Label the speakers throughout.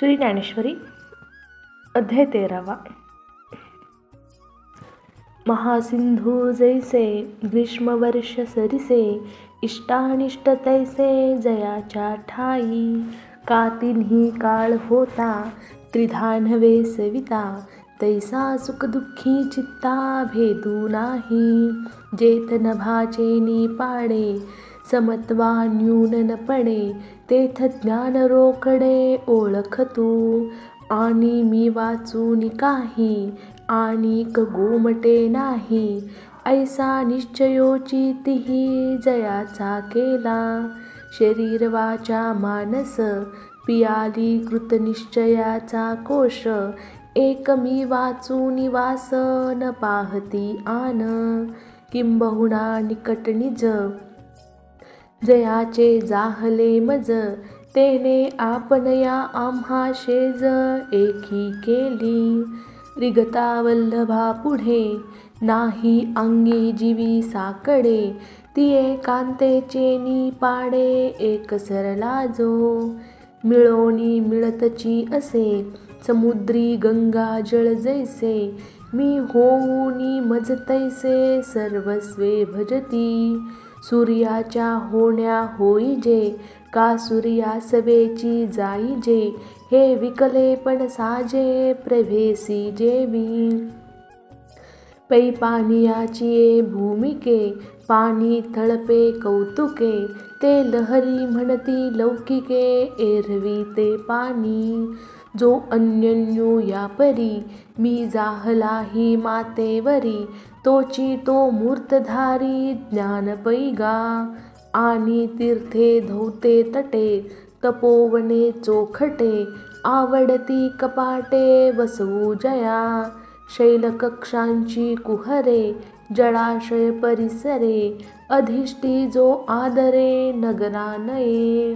Speaker 1: श्री ज्ञानेश्वरी अध्याय 13वा. महासिंधू जैसे ग्रीष्मवर्ष सरिसे, इष्टानिष्ट तैसे जयाच्या ठाई. का तिन्ही काळ होता त्रिधा नव्हे सविता, तैसा सुखदुःखी चित्ता भेदू नाही. जेथ नभाचे निपाडे समत्वा न्यून न पडे, तेथ ज्ञान रोकडे ओळख तू. आणि मी वाचून काही आणिक गोमटे नाही, ऐसा निश्चयोची तिही जयाचा केला. शरीर वाचा मानस पियाली कृतनिश्चयाचा कोश, एक मी वाचून वास न पाहती आन. किंबहुना निकट निज जयाचे जाहले मज, तेने आपणया आम्हा शेज एकी केली. रिगता वल्लभा पुढे नाही अंगी जीवी साकडे, तिये कांतेचे निपाडे एक सरला जो. मिळोनी मिळतची असे समुद्री गंगा जळ जैसे, मी होऊनी मज तैसे सर्वस्वे भजती. सूर्याच्या होण्या होईजे का सूर्यासवेची जाईजे, हे विकले पण साजे प्रभेसी जेवी. पै पानियाची भूमिके पाणी तळपे कौतुके, ते लहरी म्हणती लौकिके एरवी ते पाणी. जो अन्यन्यू या परी मी जाहलाही मातेवरी, तोची तो मूर्तधारी ज्ञान पैगा. आणि तीर्थे धौते तटे तपोवने चोखटे, आवडती कपाटे वसवू जया. शैलकक्षांची कुहरे जळाशय परिसरे, अधिष्ठी जो आदरे नगरा नये.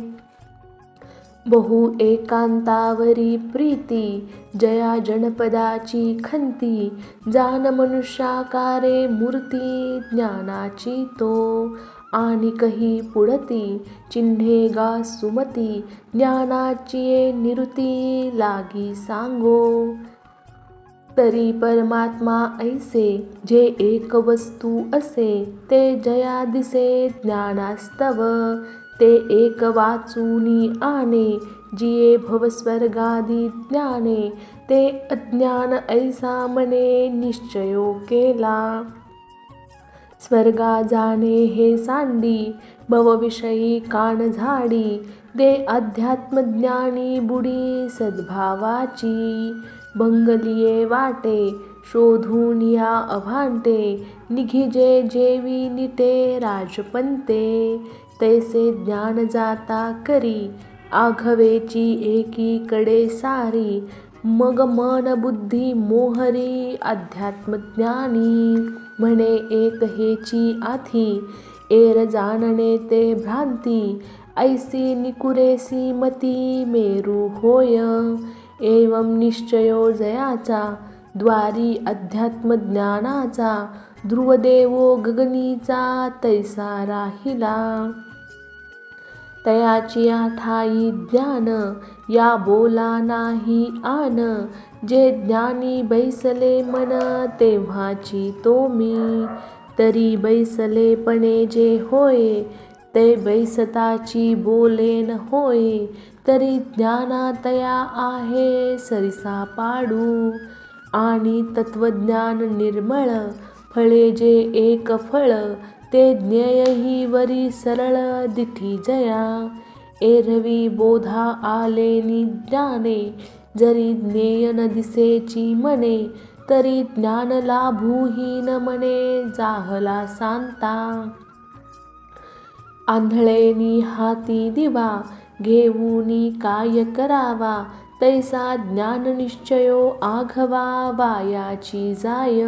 Speaker 1: बहु एकांतावरी प्रीती जया जनपदाची खंती, जान मनुष्याकारे मूर्ती ज्ञानाची तो. आणि कही पुढती चिन्हे गा सुमती, ज्ञानाची निरुती लागी सांगो. तरी परमात्मा ऐसे जे एक वस्तू असे, ते जया दिसे ज्ञानास्तव. ते एक वाचूनी आणे जिये भवस्वर्गादी ज्ञाने, ते अज्ञान ऐसा मने निश्चयो केला. स्वर्गा जाणे हे सांडी भवविषयी कान झाडी, दे अध्यात्मज्ञानी बुडी सद्भावाची. भंगलिये वाटे शोधून या अभांटे, निघिजे जेवी निटे राजपंते. तैसे ज्ञान जाता करी आघवेची एकीकडे सारी, मग मन बुद्धी मोहरी अध्यात्मज्ञानी. म्हणे एक हेची आधी एर जाणणे ते भ्रांती, ऐसी निकुरेसी मती मेरू होय. एवं निश्चयो जयाचा द्वारी अध्यात्मज्ञानाचा, ध्रुवदेवो गगनीचा तैसा राहिला. तयाचिया ठाई ज्ञान या बोला नाही आन, जे ज्ञानी बैसले मन तेव्हाची तो मी. तरी बैसलेपणे जे होय, ते बैसताची बोलेन होय. तरी ज्ञानातया आहे सरिसा पाडू. आणि तत्वज्ञान निर्मळ फळे जे एक फळ, ते ज्ञेयही वरी सरळ दिठी जया. एरवी बोधा आलेनी ज्ञाने, जरी ज्ञेय न दिसेची मने, तरी ज्ञान लाभूहीन मने जाहला सांता. आंधळेनी हाती दिवा घेऊनी काय करावा, तैसा ज्ञान निश्चयो आघवा वायाची जाय.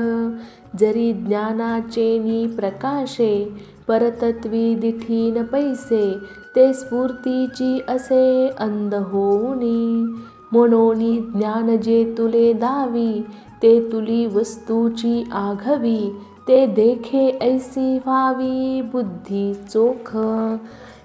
Speaker 1: जरी ज्ञानाचेनी प्रकाशे परतत्वी दिठीन पैसे, ते स्फूर्तीची असे अंध होऊनी. म्हणोनी ज्ञान जे तुले दावी, ते तुली वस्तूची आघवी. ते देखे ऐसी व्हावी बुद्धी चोख,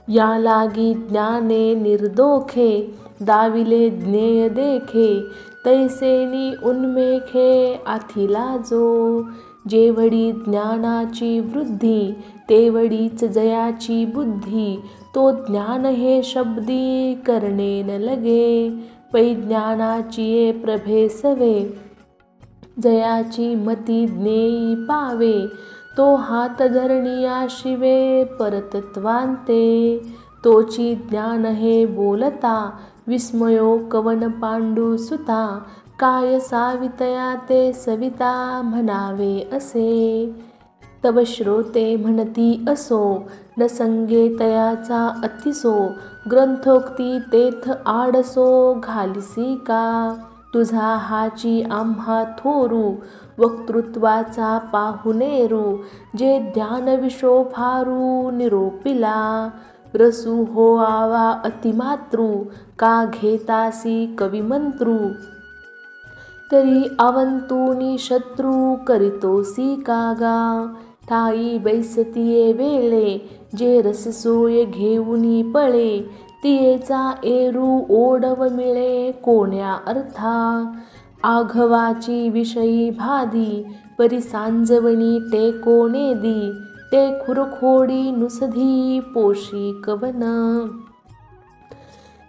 Speaker 1: या लागी ज्ञाने निर्दोखे दाविले ज्ञेय देखे, तैसेनी उन्मेखे आथिला जो. जेवढी ज्ञानाची वृद्धी, तेवढीच जयाची बुद्धी. तो ज्ञान हे शब्दी करणे न लगे, पै ज्ञानाची प्रभे सवे. जयाची मती ज्ञेयी पावे, तो हात धरणिया शिवे परतत्वांते. तोची ज्ञान हे बोलता, विस्मयो कवन पांडू सुता. काय सावितया ते सविता म्हणावे असे. तव श्रोते म्हणती असो, न संगे तयाचा अतिसो. ग्रंथोक्ती तेथ आडसो घालिसी का. तुझा हाची आम्हा थोरू, वक्तृत्वाचा पाहुणेरू. जे ज्ञान विशोभारू निरोपिला, रसू होआवा अतिमातृ. का घेतासी कविमंत्रू, तरी अवंतूनी शत्रू करीतोसी कागा. ठाई बैसतिये वेळे, जे रससोय घेऊनी पळे. तियेचा एरू ओढव मिळे कोण्या अर्था. आघवाची विषयी भाधी, परी सांजवणी टेकोने दी. ते खुरखोडी नुसधी पोशी कवन.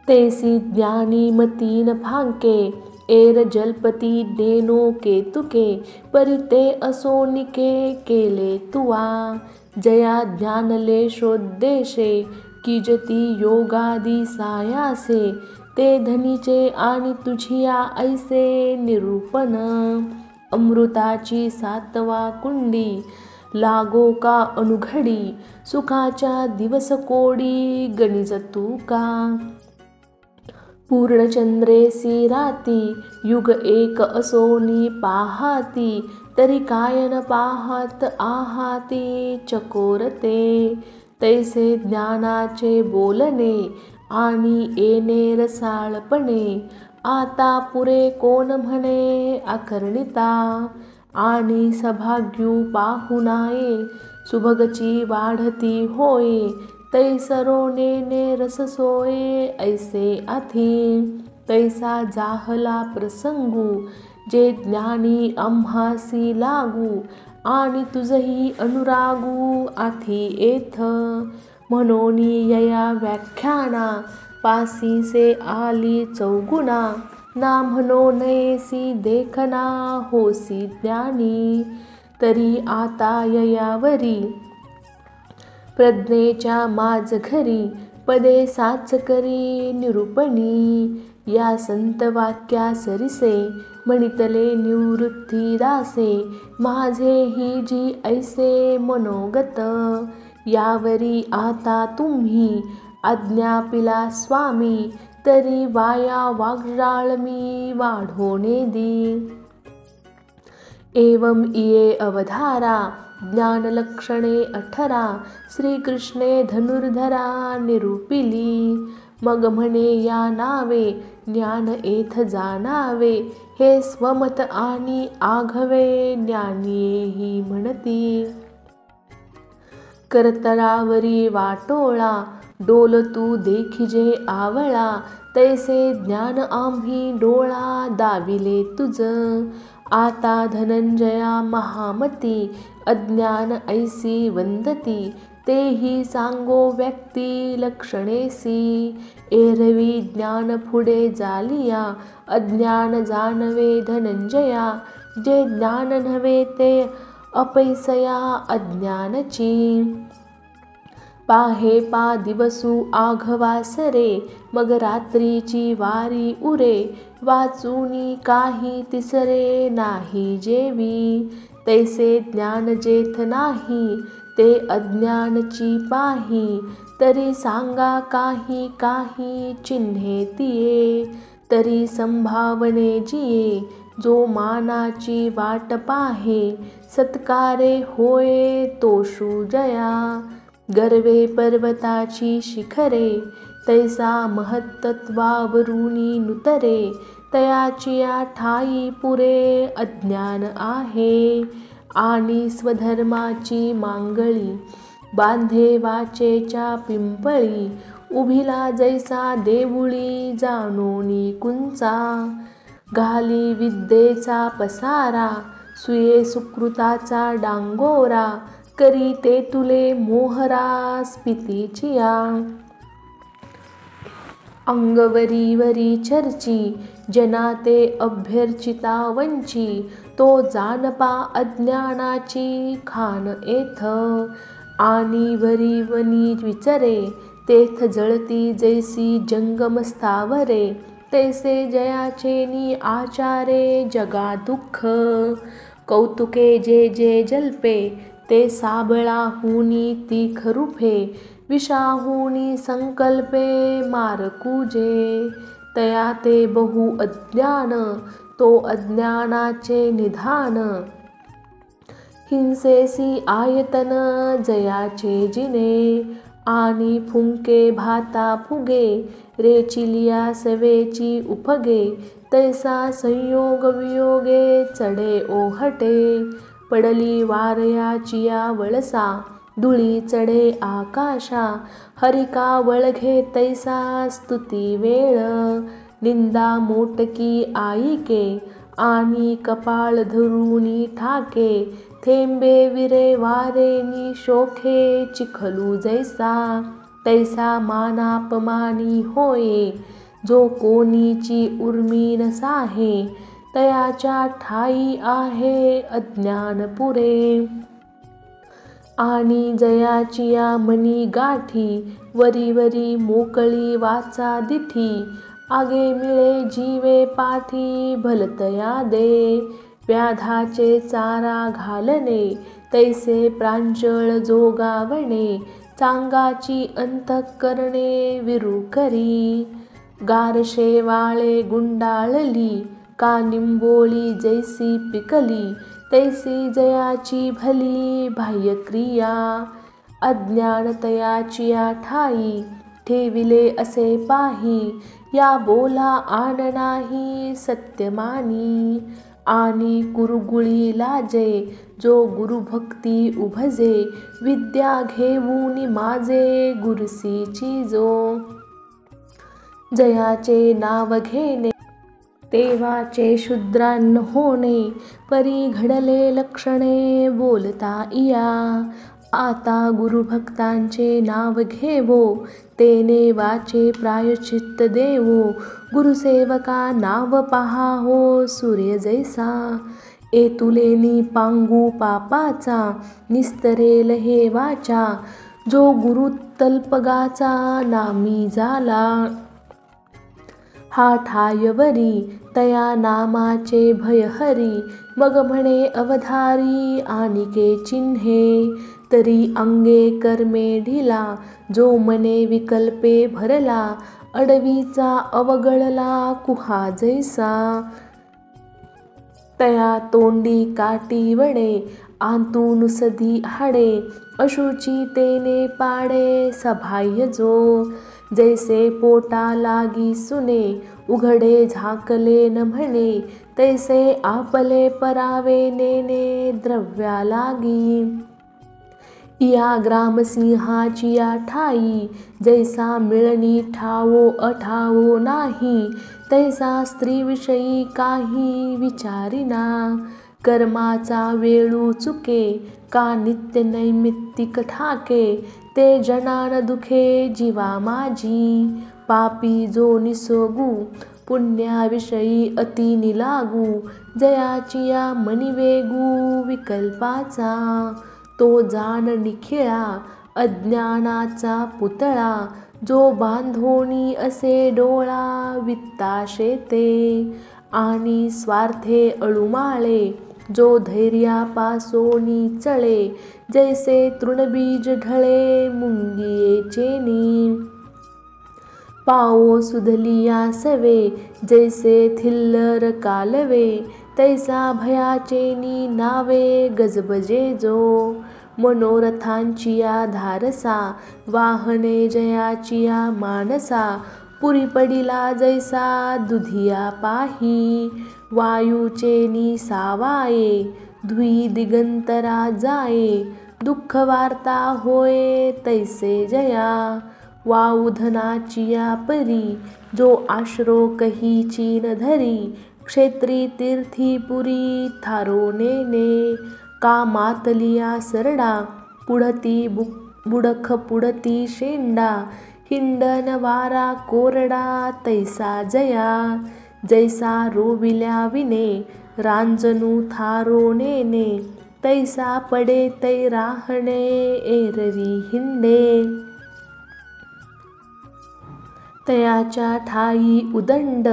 Speaker 1: तेसी ज्ञानी मतीन फांके, एर जलपती नेनो केतुके. परी ते असोनिके केले तुवा. जया ज्ञानले शोद्देशे, किजती योगादी सायासे. ते धनीचे आणि तुझिया ऐसे निरूपण. अमृताची सातवा कुंडी, लागो का अनुघडी. सुखाच्या दिवस कोडी, गणिज तू का. पूर्णचंद्रेसी राती, युग एक असोनी पाहाती. तरी काय न पाहत आहाती चकोरते. तैसे ज्ञानाचे बोलणे, आणि येणे रसाळपणे. आता पुरे कोण म्हणे अकर्णिता. आणि सभाग्यू पाहुणाये, सुभगची वाढती होये. तैसरो नेने रससोये ऐसे आधी. तैसा जाहला प्रसंगू, जे ज्ञानी आम्हासी लागू. आणि तुझही अनुरागू आधी येथ. म्हणोनी यया व्याख्याना, पासीसे आली चौगुणा. ना म्हणो नयेसी देखना, होसी ज्ञानी. तरी आता ययावरी, प्रज्ञेच्या माझ घरी. पदे साच करी निरूपणी. या संत वाक्या सरिसे, म्हणितले निवृत्ती दासे. माझे ही जी ऐसे मनोगत. यावरी आता तुम्ही आज्ञापिला स्वामी. तरी वाया वाग्जाळ मी वाढोने दी. एवं इये अवधारा, ज्ञानलक्षणे 18. श्रीकृष्णे धनुर्धरा निरूपिली. मग म्हणे या नावे, ज्ञान एथ जाणावे. हे स्वमत आणि आघवे, ज्ञानिये म्हणती. करतळावरी वाटोळा, डोल तू देखिजे आवळा. तैसे ज्ञान आम्ही डोळा दाविले तुझ. आता धनंजया महामती, अज्ञान ऐसी वंदती. तेही सांगो व्यक्ती लक्षणेसी. एरवी ज्ञान पुढे जालिया, अज्ञान जानवे धनंजया. जे ज्ञान नव्हे ते अपैसया अज्ञानची. पाहे पा दिवसू आघवासरे, मग रात्रीची वारी उरे. वाचूनी काही तिसरे नाही जेवी. तैसे ज्ञान जेथ नाही, ते अज्ञानची पाही. तरी सांगा काही काही चिन्हे तिये. तरी संभावने जिये, जो मानाची वाट पाहे. सत्कारे होय तोषु जया, गर्वे पर्वताची शिखरे. तैसा महत्त्वावरुनी नुतरे. तयाचिया ठाई पुरे अज्ञान आहे. आणि स्वधर्माची मांगळी, बांधे वाचेच्या पिंपळी. उभिला जैसा देऊळी जाणोनी कुंचा, घाली विद्येचा पसारा सुये सुकृताचा डांगोरा, करी ते तुले मोहरा स्फितीचिया. अंगवरी वरी चर्ची जना ते अभ्यर्चिता वंची, तो जानपा अज्ञानाची खान एथ. आणि वरी वनी विचरे तेथ जळती जैसी जंगम स्थावरे, तैसे जयाचे नि आचारे जगा दुःख. कौतुके जे जे जल्पे ते साबळाहुनी तीख रूपे, विषाहुनी संकल्पे मारकुजे. तया ते बहु अज्ञान तो अज्ञानाचे निधान, हिंसेसी आयतन जयाचे जिने. आणि फुंके भाता फुगे रेचिलिया सवेची उपगे, तैसा संयोग वियोगे चढे ओहटे. पडली वारयाचिया वळसा धुळी चढे आकाशा, हरिका वळघे तैसा स्तुती वेळ. निंदा मोटकी आईके आणि कपाळ धरुनी ठाके, थेंबे विरे वारेनी शोखे चिखलू जैसा. तैसा मानापमानी होये जो कोणीची उर्मी नसाहे, तयाच्या ठाई आहे अज्ञान पुरे. आणि जयाचिया मनी गाठी वरी वरी मोकळी वाचा दिठी, आगे मिळे जीवे पाठी भलतया दे. व्याधाचे चारा घालणे तैसे प्रांजळ जोगावणे, चांगाची अंतःकरणे विरू करी. गारशे वाळे गुंडाळली का निंबोळी जैसी पिकली, तैसी जयाची भली बाह्यक्रिया. अज्ञान तयाचिया ठाई ठेविले असे पाही, या बोला आन नाही सत्यमानी. आणि कुरगुळी लाजे जो गुरुभक्ती उभजे, विद्या घेऊनी माजे गुरसीची जो. जयाचे नाव घेणे तेव्हाचे शूद्रान्न होणे, परी घडले लक्षणे बोलता इया. आता गुरुभक्तांचे नाव घेवो, तेने वाचे प्रायश्चित्त देवो. गुरुसेवका नाव पहा हो सूर्य जैसा, एतुलेनी पांगू पापाचा निस्तरेल हे वाचा. जो गुरु तल्पगाचा नामी झाला, हा ठायवरी तया नामाचे भयहरी. मग म्हणे अवधारी आनिके चिन्हे, तरी अंगे कर्मे ढिला. जो मने विकल्पे भरला, अडवीचा अवगळला कुहा जैसा. तया तोंडी काटी वडे आंतून सदी हाडे, अशुची तेने पाडे सबाह्य जो. जैसे पोटा लागी सुने उघडे झाकले न म्हणे, तैसे आपले परावे नेणे द्रव्या लागी. या ग्रामसिंहाचिया ठाई जैसा मिळणी ठावो अठावो नाही, तैसा स्त्रीविषयी काही विचारिना. कर्माचा वेळू चुके का नित्य नैमित्तिक ठाके, ते जनान दुखे जीवा माझी. पापी जो निसोगू पुण्याविषयी अति निलागू, जयाचिया मनिवेगू विकल्पाचा. तो जाण निखिळा अज्ञानाचा पुतळा, जो बांधोणी असे डोळा वित्ताशेते. आणि स्वार्थे अळुमाळे जो धैर्यापासोनी चळे, जैसे तृणबीज ढळे मुंगियेचेनी. पाओ सुधलिया सवे जैसे थिल्लर कालवे, तैसा भयाचेनी नावे गजबजे जो. मनोरथांचिया धारसा वाहने जयाचिया मानसा, पुरी पडिला जैसा दुधिया पाही. वायूचेनी सावाये धुई दिगंतरा जाये, दुःख वार्ता होये तैसे जया. वाऊधनाचिया परी, जो आश्रो कहीची न धरी, क्षेत्री तीर्थी पुरी थारो नेने, का मातलिया सरडा, पुढती बुडख पुढती शेंडा, हिंडन वारा कोरडा तैसा जया, जैसा रोविल्या विने, रांजणू थारो नेने, तैसा पडे तै राहणे एरवी हिंडे. तयाच्या ठाई उदंड,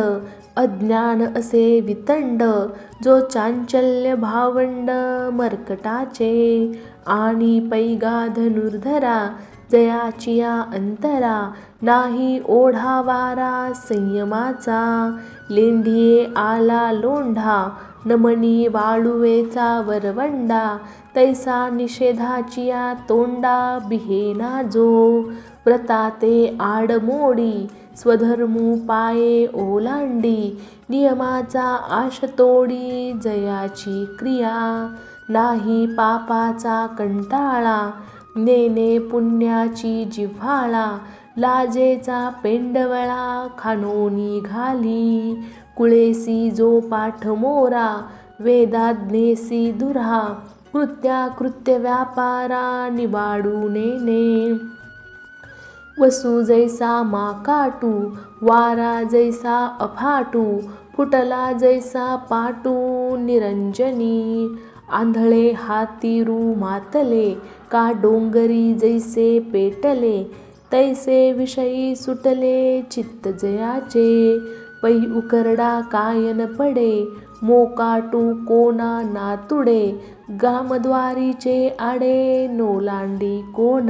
Speaker 1: अज्ञान असे वितंड, जो चांचल्य भावंड मर्कटाचे, आणि पैगा धनुर्धरा, जयाचिया अंतरा, नाही ओढा वारा संयमाचा, लेंढिये आला लोंढा, नमनी वाळुवेचा वरवंडा, तैसा निषेधाचिया तोंडा बिहेना जो, व्रताते आडमोडी, स्वधर्मू पाये ओलांडी, नियमाचा आशतोडी, जयाची क्रिया, नाही पापाचा कंटाळा, नेने पुण्याची जिव्हाळा, लाजेचा पेंडवळा खानोनी घाली, कुळेसी जो पाठमोरा, वेदाज्ञेसी दुरा, कृत्या व्यापारा निवाडू नेने, वसू जैसा माकाटू, वारा जैसा अफाटू, फुटला जैसा पाटू निरंजनी, आंधळे हातीरू मातले, का डोंगरी जैसे पेटले, तैसे विषयी सुटले चित्त जयाचे, पै उकरडा कायन पडे, मोकाटू कोणा नातुडे, ग्रामद्वारीचे आडे नोलांडी कोण,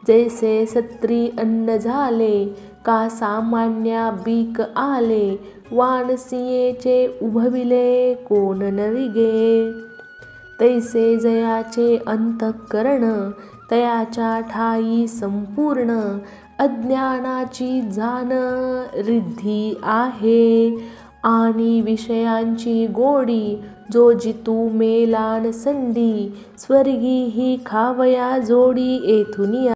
Speaker 1: जैसे सत्री अन्न झाले, का सामान्या बीक आले, वानसियेचे उभविले कोण नविगे, तैसे जयाचे अंतःकरण, तयाच्या ठाई संपूर्ण, अज्ञानाची जाण रिद्धी आहे, आणि विषयांची गोडी, जो जितू मेलान संधी, स्वर्गी ही खावया जोडी येथुनिया.